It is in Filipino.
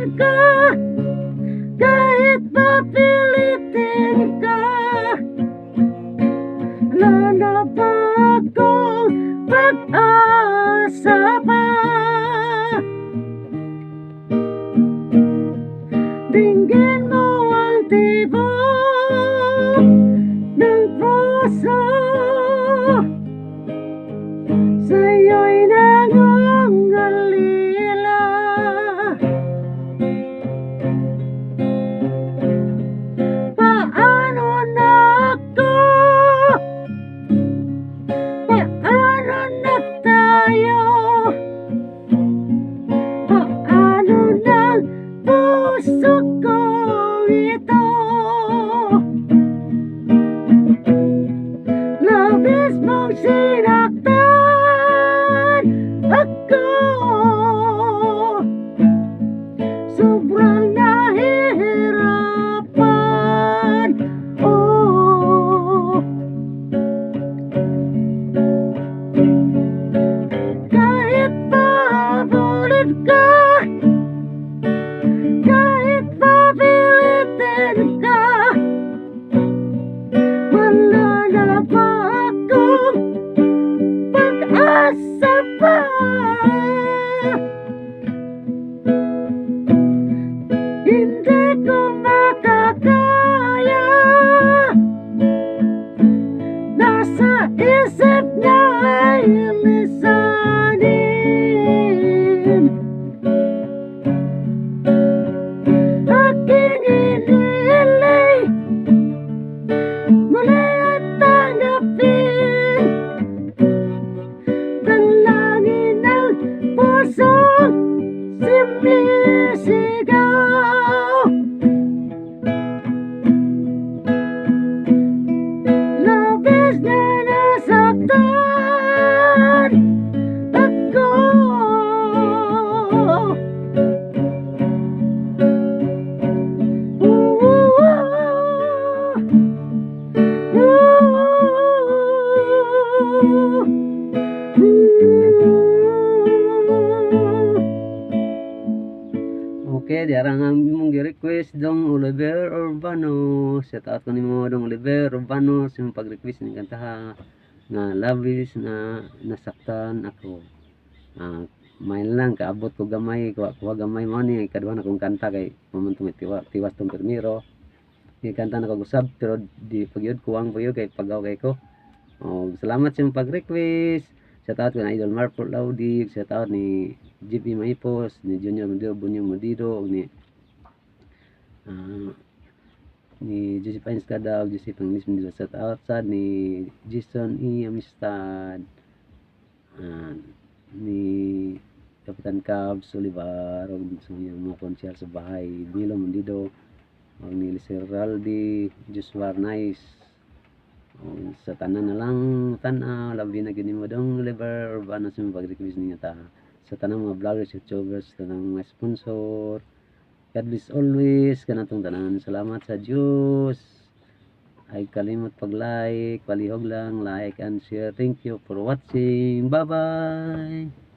paborin ka, kahit papilitin ka. Wala na ba akong pag-asa pa? Dinggin mo ang tibok ng puso, sa'yo'y nangungalila. Paano na ako? Paano na tayo? Paano ng puso ko ito? Labis mong sinaktan ako, sobrang nahihirapan. Oh, kahit paborin ka, kahit papilitin ka, wala na ba akong pag-asa pa? Hindi ko makakaya, nasa isip niya ay lisanin. Aking iniilay, muli at tanggapin, dalangin ng pusong sumisigaw. Labis na nasaktan ako, okay, diarang mong gi-request dong Oliver Urbano. Shout out ko nimo dong Oliver Urbano sa imong pag-request ng kanta nga labis na nasaktan ako. Main lang kaabot ko gamay, kuha gamay mo ni kaduha na kong kanta kay mamuntong tiwas tong permiro. Ni kanta na kog usab pero di pagyud kuwang pagyud kay pagaw kay ko. Salamat sa imong pag-request. Shout out ko na Idol Marport Laudi, shout out ni JP Maipos, ni Junior Mendido, Bunyong Mendido, ni Josephine Skadaw, Joseph Anglis Mendido, shout out sa ni Jason E. Amistad, ni Kapitan Cab Solivar, o sa mga konsyal sa bahay, Milo Mendido, o ni Liseraldi, Joshua Nice. Sa tanan na lang tanaw, labi na gini mo dong Oliver Urbano sa mga pag-request ninyo ta. Sa tanang mga vloggers, youtubers, tanang mga sponsor, God bless always, kanatong tanan. Salamat sa Diyos. Ay kalimot pag-like, palihog lang, like and share. Thank you for watching. Bye-bye!